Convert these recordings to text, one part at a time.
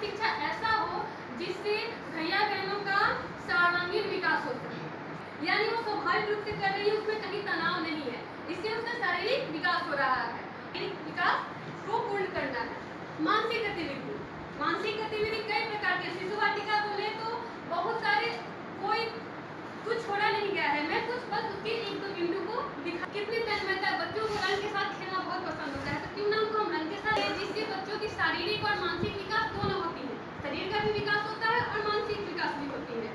शिक्षा ऐसा हो जिससे भैया बहनों का सर्वांगीण विकास हो सके, यानी वो स्वाभाविक रूप से कर रही है, उसमें कहीं तनाव नहीं है, इससे उसका शारीरिक विकास हो रहा है। शारीरिक विकास को पूर्ण करना है। मानसिक गतिविधि कई प्रकार के, शिशु वाटिका बोले तो बहुत सारे, कोई कुछ छोड़ा नहीं गया है। मैं कुछ बस उसके एक दो बिंदु को दिखा। कितनी तन्मयता, बच्चों को रंग के साथ खेलना बहुत पसंद होता है, तो क्यों ना उनको हम रंग के साथ, जिससे बच्चों की शारीरिक और मानसिक विकास दोनों होती है, शरीर का भी विकास होता है और मानसिक विकास भी होती है।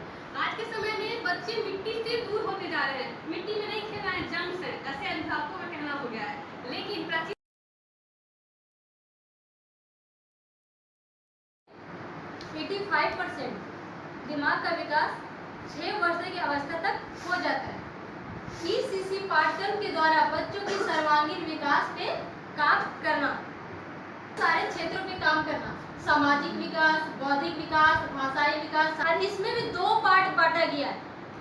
आज के समय में बच्चे मिट्टी से दूर होते जा रहे हैं, मिट्टी में नहीं खेल रहे हैं, जंक्स है, ऐसे अभिभावकों का कहना हो गया है। लेकिन प्राचीन 85% दिमाग का विकास 6 वर्ष की अवस्था तक हो जाता है। ईसीसी पाठ्यक्रम के द्वारा बच्चों के सर्वांगीण विकास पे काम करना, सारे क्षेत्रों पे काम करना, सामाजिक विकास, बौद्धिक विकास, भाषाई विकास, और इसमें भी 2 पार्ट बांटा गया है।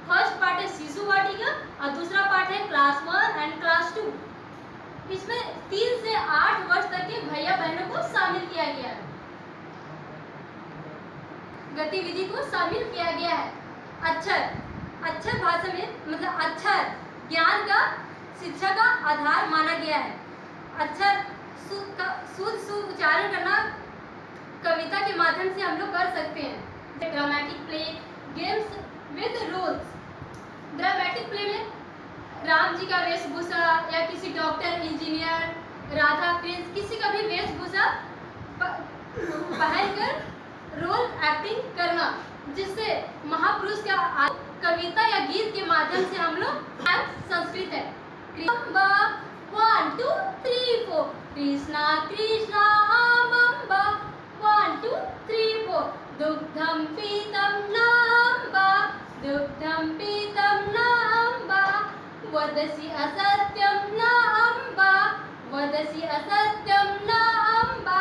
फर्स्ट पार्ट है शिशु वाटिका और दूसरा पार्ट है क्लास 1 एंड क्लास 2। इसमें 3 से 8 वर्ष तक के भैया बहनों को शामिल किया गया है, गतिविधि को शामिल किया गया है। अक्षर भाषा में मतलब अक्षर ज्ञान का, शिक्षा का आधार माना गया है। अक्षर शुद्ध उच्चारण करना कविता के माध्यम से हम लोग कर सकते हैं। Dramatic play, games with rules. Dramatic play में राम जी का वेशभूषा या किसी डॉक्टर, इंजीनियर, राधा कृष्ण, किसी का भी वेशभूषा पहनकर रोल एक्टिंग करना, जिससे महापुरुष का कविता या गीत के माध्यम से हम लोग संस्कृत है। 1 2 3 4 कृष्णा कृष्णा अम्बा 1 2 3 4 दुग्धम पीतम नाम्बा दुग्धम पीतम नाम्बा वदसि असत्यम नाम्बा वदसि असत्यम नाम्बा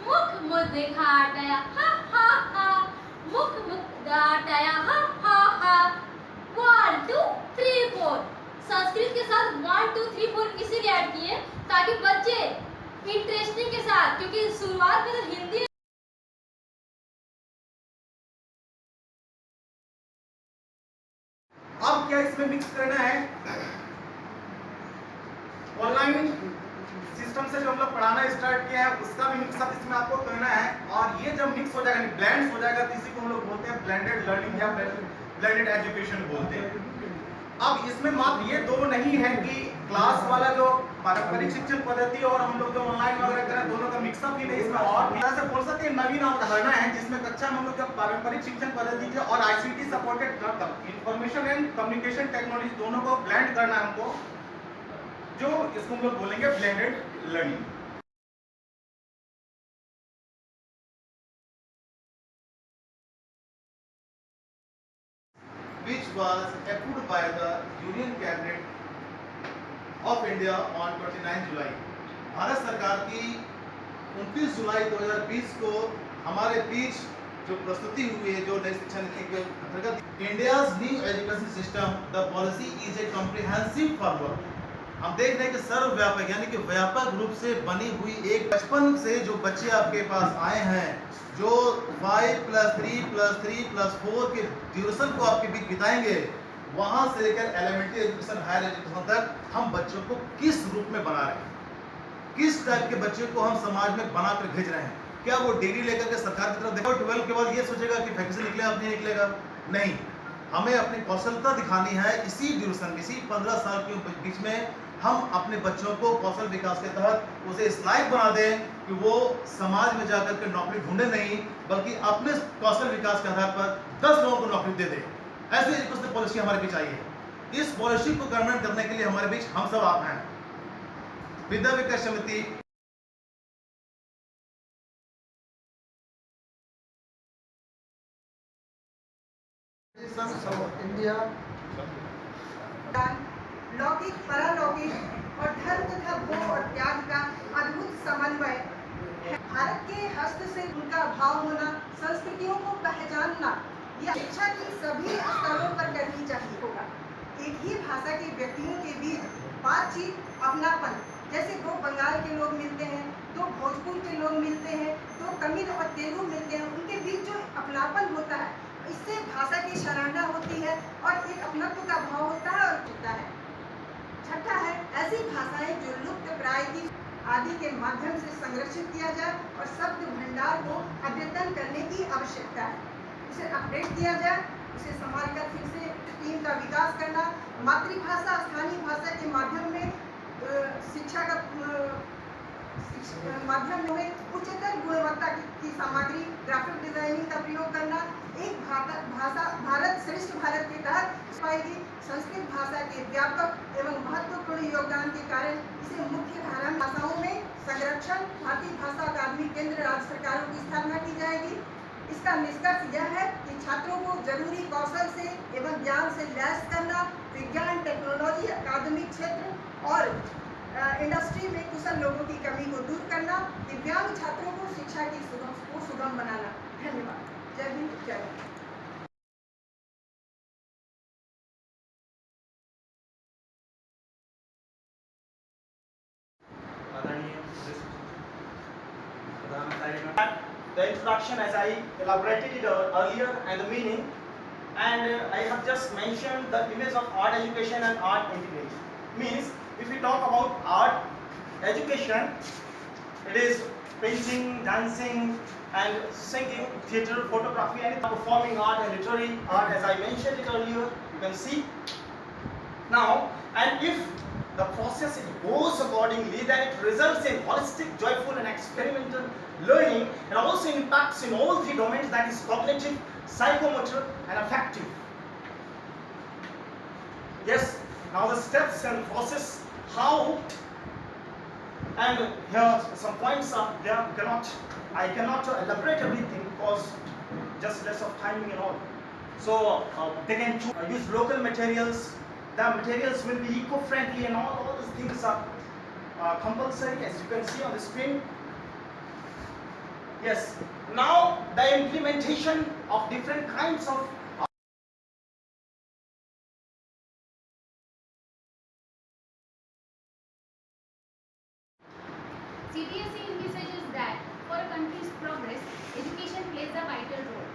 मुख मुद्घाटय हा हा हा मुख मुद्घाटय हा हा हा 1 2 3 4। संस्कृत के साथ 1 2 3 4 इसीलिए ऐड किए ताकि बच्चे इंटरेस्टिंग के साथ, क्योंकि शुरुआत में तो हिंदी अब क्या इसमें मिक्स करना है, ऑनलाइन सिस्टम से जो हम लोग पढ़ाना स्टार्ट किया है उसका भी मिक्सअप इसमें आपको करना है। और ये जब मिक्स हो जाएगा, ब्लेंड्स हो जाएगा, तो इसी को हम लोग बोलते हैं ब्लेंडेड लर्निंग या ब्लेंडेड एजुकेशन बोलते हैं। अब इसमें मात्र ये 2 नहीं है कि क्लास वाला जो पारंपरिक शिक्षण पद्धति और हम लोग जो ऑनलाइन वगैरह करें, दोनों का मिक्सअप ही नहीं, इसमें और भी ऐसे बोल सकते हैं नवीन अवधारणा है, जिसमें कक्षा में हम लोग जब पारंपरिक शिक्षण पद्धति थे और ICT supported information and communication technology दोनों को ब्लेंड करना है हमको, जो इसको हम लोग बोलेंगे blended learning. Which was approved by the Union Cabinet of India on 29 जुलाई। भारत सरकार की 29 जुलाई 2020 को हमारे बीच जो प्रस्तुति हुई है, जो नई शिक्षा नीति के अंतर्गत India's new education system the policy is a comprehensive forward. हम देख रहे हैं कि सर्वव्यापक यानी कि व्यापक रूप से बनी हुई एक, बचपन से जो बच्चे आपके पास आए हैं, जो 5+3+3+4 के ड्यूरेशन को आपके बीच बिताएंगे, वहां से लेकर एलिमेंट्री एजुकेशन, हायर एजुकेशन तक हम बच्चों को किस रूप में बना रहे हैं, किस टाइप के बच्चे को हम समाज में बनाकर भेज रहे हैं। क्या वो डिग्री लेकर के सरकार की तरफ देखो 12 के बाद ये सोचेगा कि फैक्ट्री से निकले अब नहीं निकलेगा? नहीं, हमें अपनी कौशलता दिखानी है। इसी ड्यूरेशन, इसी 15 साल के बीच में हम अपने बच्चों को कौशल विकास के तहत उसे इस लायक बना दें कि वो समाज में जाकर के नौकरी ढूंढे नहीं, बल्कि अपने कौशल विकास के आधार पर 10 लोगों को नौकरी दे दे। ऐसी एजुकेशन पॉलिसी हमारे बीच आई है। इस पॉलिसी को कार्यान्वयन करने के लिए हमारे बीच हम सब आप हैं। विद्या विकास समिति इंडिया लौकिक, पारलौकिक और धर्म तथा भोग और त्याग का अद्भुत समन्वय है। भारत के हस्त से उनका भाव होना, संस्कृतियों को पहचानना, यह शिक्षा की सभी स्तरों पर करनी चाहिए होगा। एक ही भाषा के व्यक्तियों के बीच बातचीत, अपनापन, जैसे 2 बंगाल के लोग मिलते हैं, 2 भोजपुर पश्चिम के लोग मिलते हैं, तो तमिल और तेलुगु मिलते हैं, उनके बीच जो अपनापन होता है, इससे भाषा की सराहना होती है और एक अपनत्व का भाव होता है और होता है। छठा है, ऐसी भाषाएं जो लुप्त प्राय की आदि के माध्यम से संरक्षित किया जाए और शब्द भंडार को अद्यतन करने की आवश्यकता है। इसे अपडेट किया जाए, उसे संभाल कर फिर से टीम का विकास करना, मातृभाषा स्थानीय भाषा के माध्यम में शिक्षा का माध्यम में उच्चतर गुणवत्ता की सामग्री ग्राफिक डिजाइनिंग का प्रयोग करना, एक भारत श्रेष्ठ भारत के तहत पाएगी। संस्कृत भाषा के व्यापक एवं महत्वपूर्ण योगदान के कारण इसे मुख्य धारा भाषाओं में संरक्षण, भारतीय भाषा अकादमी केंद्र राज्य सरकारों की स्थापना की जाएगी। इसका निष्कर्ष यह है कि छात्रों को जरूरी कौशल से एवं ज्ञान से लैस करना, विज्ञान, टेक्नोलॉजी, अकादमिक क्षेत्र और इंडस्ट्री में कुशल लोगों की कमी को दूर करना, दिव्यांग छात्रों को शिक्षा की सुगम बनाना। धन्यवाद। जय हिंद, जय Bharat. The introduction, as I elaborated it earlier, and the meaning, and I have just mentioned the image of art education and art integration. Means, if we talk about art education, it is painting, dancing, and singing, theatre, photography, and performing art and literary art, as I mentioned it earlier. You can see now, and if the process it goes accordingly, then it results in holistic, joyful, and experimental learning, and also impacts in all three domains, that is cognitive, psychomotor, and affective. Yes, now the steps and process, how, and here some points are there. I cannot elaborate everything because just less of timing and all. So they can use local materials. The materials will be eco-friendly, and all these things are compulsory, as you can see on the screen. Yes. Now the implementation of different kinds of CBSE envisages that for a country's progress, education plays a vital role,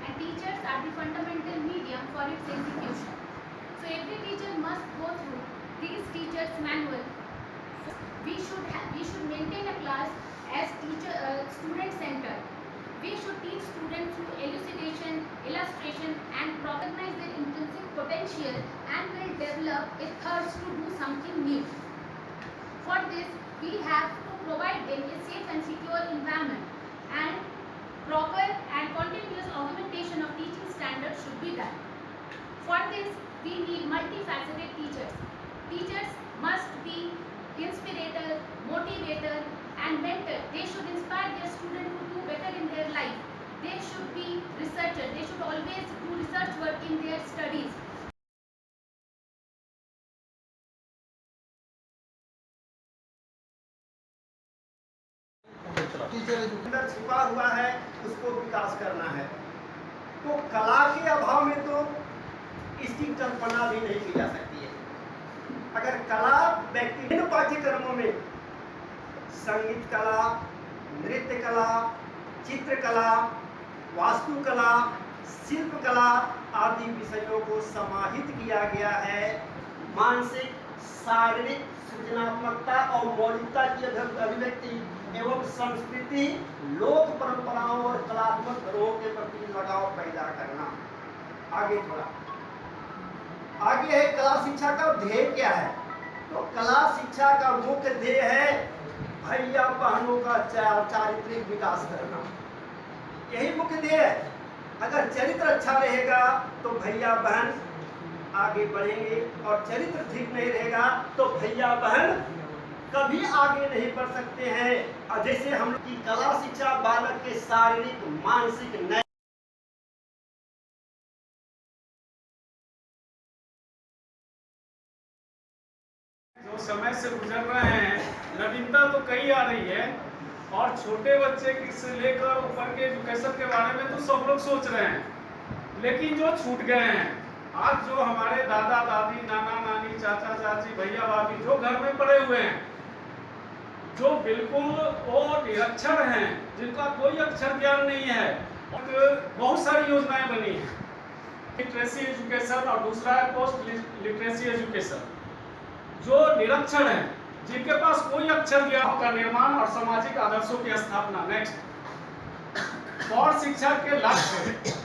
and teachers are the fundamental medium for its execution. So every teacher must go through these teachers' manual. We should maintain a class as student-centered. We should teach students through elucidation, illustration, and recognize their intrinsic potential, and will develop a thirst to do something new. For this, we have to provide them a safe and secure environment, and proper and continuous augmentation of teaching standards should be done. For this, we need multifaceted teachers. Teachers must be inspirator, motivator, and mentor. They should inspire their students to do better in their life. They should be researchers. They should always do research work in their studies. अंदर छिपा हुआ है, उसको विकास करना है। तो कला के अभाव में तो इसकी कल्पना भी नहीं की जा सकती है। अगर कला व्यक्तिगत पाठ्यक्रमों में संगीत कला, नृत्य कला, चित्रकला, वास्तुकला, शिल्पकला आदि विषयों को समाहित किया गया है, मानसिक, शारीरिक सृजनात्मकता और मौलिकता की अभिव्यक्ति एवं संस्कृति, लोक परंपराओं और कलात्मक धरोहरों के प्रति लगाव पैदा करना। आगे थोड़ा आगे है, कला शिक्षा का ध्येय क्या है? तो कला शिक्षा का मुख्य ध्येय है भैया बहनों का चारित्रिक विकास करना। यही मुख्य ध्येय है। अगर चरित्र अच्छा रहेगा तो भैया बहन आगे बढ़ेंगे, और चरित्र ठीक नहीं रहेगा तो भैया बहन कभी आगे नहीं बढ़ सकते हैं। जैसे हम लोग की कला शिक्षा बालक के शारीरिक, मानसिक, नैतिक जो समय से गुजर रहे हैं, नवीनता तो कई आ रही है, और छोटे बच्चे से लेकर ऊपर के एजुकेशन के बारे में तो सब लोग सोच रहे हैं, लेकिन जो छूट गए हैं, आज जो हमारे दादा दादी, नाना नानी, चाचा चाची, भैया भाभी जो घर में पड़े हुए हैं, जो बिल्कुल वो निरक्षर हैं, जिनका कोई अक्षर ज्ञान नहीं है, और बहुत सारी योजनाएं बनी हैं, लिटरेसी एजुकेशन और दूसरा है पोस्ट लिटरेसी एजुकेशन। जो निरक्षर हैं, जिनके पास कोई अक्षर ज्ञान का निर्माण और सामाजिक आदर्शों की स्थापना। नेक्स्ट, और शिक्षा के लक्ष्य।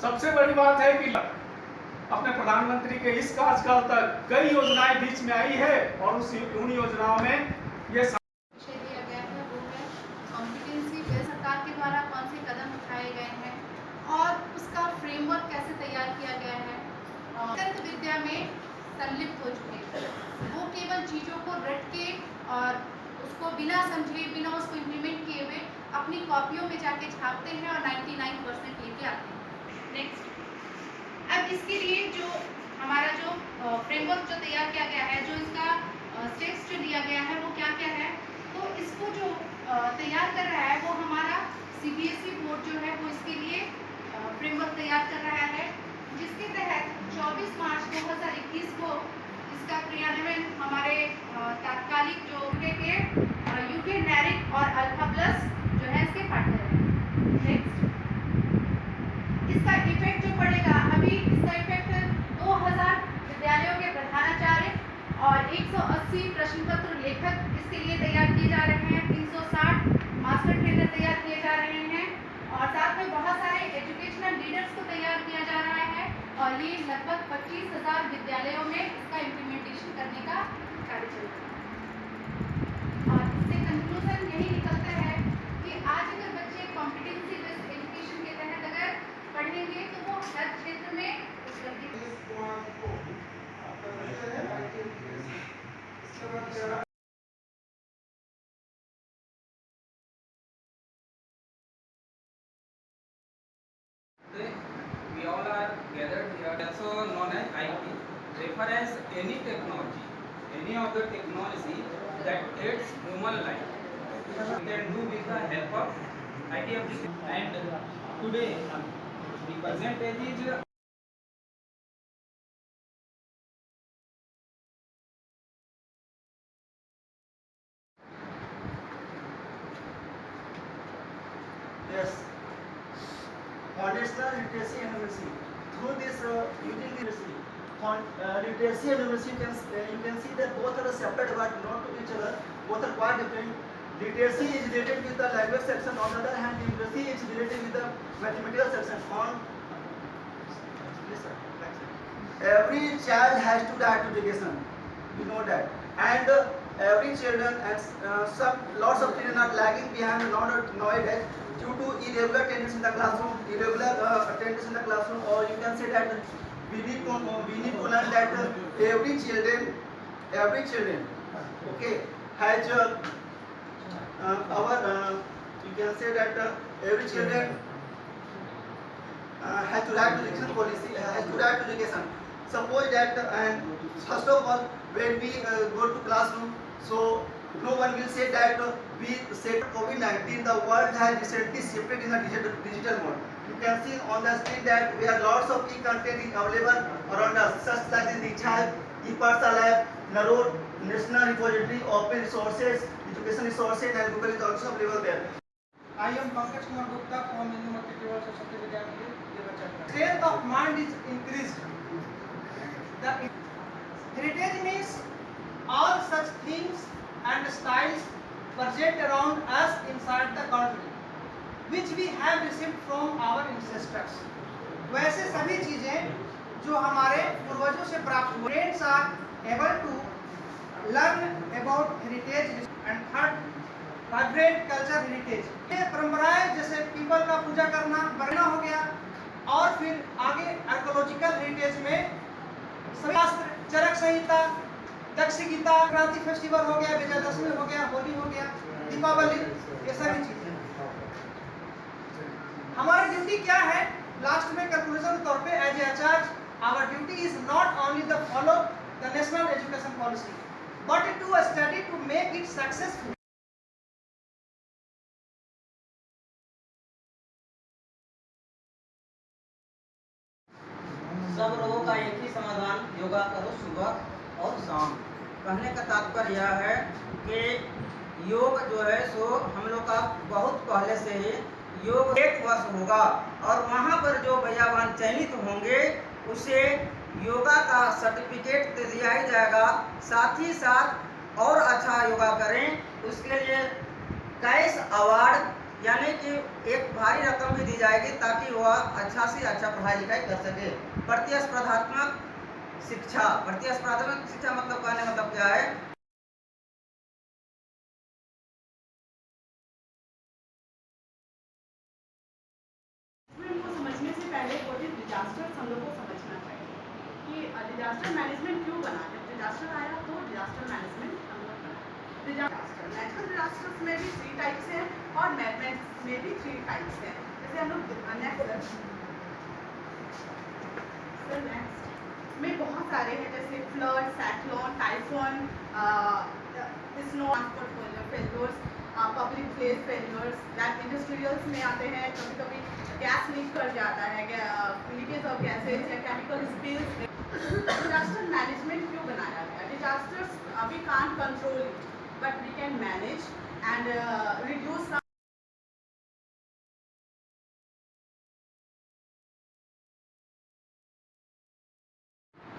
सबसे बड़ी बात है कि अपने प्रधानमंत्री के इस कार्यकाल तक कई योजनाएं बीच में आई है और उन योजनाओं में ये विषय दिया गया है वो है कॉम्पिटेंसी बेस्ड। सरकार के द्वारा कौन से कदम उठाए गए हैं और उसका फ्रेमवर्क कैसे तैयार किया गया है। तंत्र विद्या में संलिप्त हो चुके हैं, वो केवल चीज़ों को रट के और उसको बिना समझे, बिना उसको इम्प्लीमेंट किए हुए अपनी कॉपियों में जाके छापते हैं और 99% लेके आते हैं। नेक्स्ट, अब इसके लिए जो हमारा जो फ्रेमवर्क जो तैयार किया गया है, जो इसका स्टेप्स जो दिया गया है वो क्या क्या है, तो इसको जो तैयार कर रहा है वो हमारा CBSE बोर्ड जो है वो इसके लिए फ्रेमवर्क तैयार कर रहा है, जिसके तहत 24 मार्च 2021 को इसका क्रियान्वयन हमारे तात्कालिक जो यूके नैरिक और अल्फा प्लस जो है इसके पार्टनर है। नेक्स्ट, इसका इफेक्ट जो पड़ेगा, अभी इसका इफेक्ट 2000 विद्यालयों के प्रधानाचार्य और 180 प्रश्न पत्र लेखक इसके लिए तैयार किए जा रहे हैं, 360 मास्टर ट्रेनर तैयार किए जा रहे हैं और साथ में बहुत सारे एजुकेशनल लीडर्स को तैयार किया जा रहा है और ये लगभग 25,000 विद्यालयों में इसका इम्प्लीमेंटेशन करने का कार्य चल रहा है। और इससे कंक्लूजन यही निकलता है कि आज अगर बच्चे कॉम्पिटेंसी बेस्ड एजुकेशन के तहत अगर पढ़ेंगे तो वो हर क्षेत्र में We all are gathered here, also known as IT, refer as any technology, any of the technology that aids human life. We can do with the help of IT application. And today, the percentage is Yes. Foundational literacy and numeracy. Through this, using literacy, literacy and numeracy, you can see that both are separate but not to each other. Both are quite different. Literacy is related with the language section. On the other hand, numeracy is related with the mathematical section. Every child has to right to education. You know that. And every children and lots of children are lagging behind nowadays due to irregular attendance in the classroom, attendance in the classroom, or you can say that we need to learn that every children, okay, has you can say that every children has to right to education policy, has to right to education. Suppose that, and first of all, when we go to classroom, so no one will say that we said COVID-19, the world has recently shifted in a digital mode. You can see on the screen that we have lots of e-content available around us, such as the Diksha, eParsa Lab, Narod, National Repository, Open Resources, Education Resources, and Google is also available there. I am Pankaj Kumar Gupta from Hindu Matriculal Saraswati Vidyalaya, Devachakra. Strength of mind is increased. The heritage means all such things and styles present around us inside the country, which we have received from our ancestors. वैसे सभी चीजें जो हमारे पूर्वजों से प्राप्त हुए, students are able to learn about heritage and third vibrant culture heritage. ये परंपराएं जैसे पीपल का पूजा करना बरना हो गया और फिर आगे आर्कोलॉजिकल हेरिटेज में शास्त्र, चरक संहिता, दक्ष गीता, क्रांति फेस्टिवल हो गया, विजयदशमी हो गया, होली हो गया, दीपावली, ये सभी चीजें। हमारी ड्यूटी क्या है? लास्ट में कंक्लूजन तौर पे as a acharya, our duty is not only the follow the national education policy but to study to make it successful. सब रोगों का एक ही समाधान, योगा करो सुबह और शाम। कहने का तात्पर्य यह है कि योग जो है सो हम लोग का बहुत पहले से ही योग 1 वर्ष होगा और वहाँ पर जो भैयावान चयनित होंगे उसे योगा का सर्टिफिकेट दे दिया ही जाएगा। साथ ही साथ और अच्छा योगा करें उसके लिए कैश अवार्ड यानी कि एक भारी रकम भी दी जाएगी ताकि वह अच्छा से अच्छा पढ़ाई लिखाई कर सके। प्रतिस्पर्धात्मक शिक्षा मतलब कहने का मतलब क्या है? को समझने से पहले व्हाट इज डिजास्टर हम लोग को समझना चाहिए कि डिजास्टर मैनेजमेंट क्यों बना। जब डिजास्टर आया तो डिजास्टर मैनेजमेंट हम लोग बना। डिजास्टर नेचुरल डिजास्टर्स में भी 3 टाइप्स हैं और मैनेजमेंट में भी 3 टाइप्स हैं। जैसे हम लोग नेक्स्ट में बहुत सारे हैं जैसे flood, cyclone, typhoon, snow, transport failures, public place failures, that industrials में आते हैं। कभी कभी गैस लीक कर जाता है, लीकेज ऑफ गैसेज या केमिकल स्पिल्स। डिजास्टर मैनेजमेंट क्यों बनाया गया? Disasters we can't control it but we can manage and reduce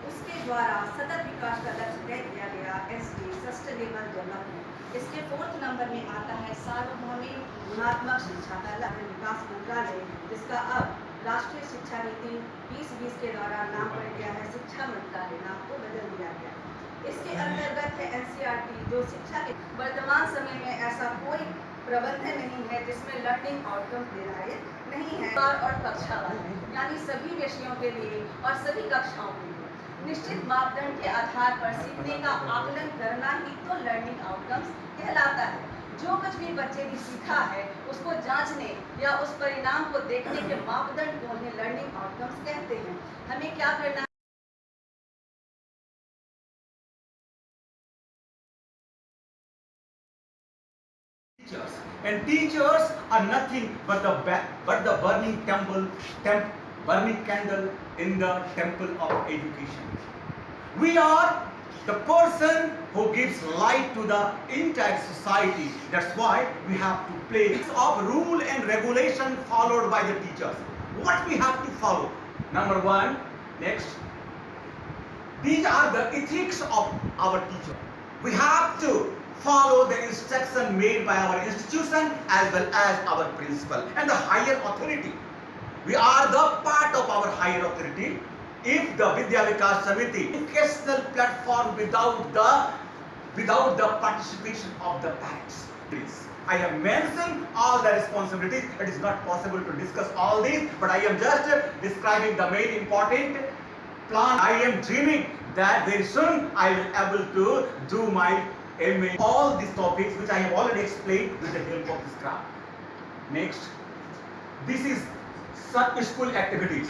उसके द्वारा सतत विकास का लक्ष्य तय किया गया एसडी सस्टेनेबल डेवलपमेंट। इसके 4th नंबर में आता है सार्वभौमिक गुणात्मक शिक्षा का लक्ष्य विकास मंत्रालय, जिसका अब राष्ट्रीय शिक्षा नीति 2020 के द्वारा नाम पड़ गया है शिक्षा मंत्रालय, नाम को बदल दिया गया। इसके अंतर्गत है एनसीईआरटी जो शिक्षा के वर्तमान समय में ऐसा कोई प्रबंधन नहीं है जिसमें लर्निंग आउटकम निर्धारित नहीं है और कक्षावार यानी सभी विषयों के लिए और सभी कक्षाओं के लिए निश्चित मापदंड के आधार पर सीखने का आकलन करना ही तो लर्निंग आउटकम्स कहलाता है। जो कुछ भी बच्चे ने सीखा है उसको जांचने या उस परिणाम को देखने के मापदंड को उन्हें लर्निंग आउटकम्स कहते हैं। हमें क्या करना है? And teachers are nothing but the burning candle in the temple of education. We are the person who gives light to the entire society. That's why we have to play of rule and regulation followed by the teachers. What we have to follow? Number 1, next. These are the ethics of our teacher. We have to follow the instruction made by our institution as well as our principal and the higher authority. We are the part of our higher authority. If the Vidya Vikas Samiti educational platform without the participation of the parents, please. I have mentioned all the responsibilities. It is not possible to discuss all these, but I am just describing the main important plan. I am dreaming that very soon I will able to do my MA, all these topics which I have already explained with the help of this graph. Next, this is such school activities.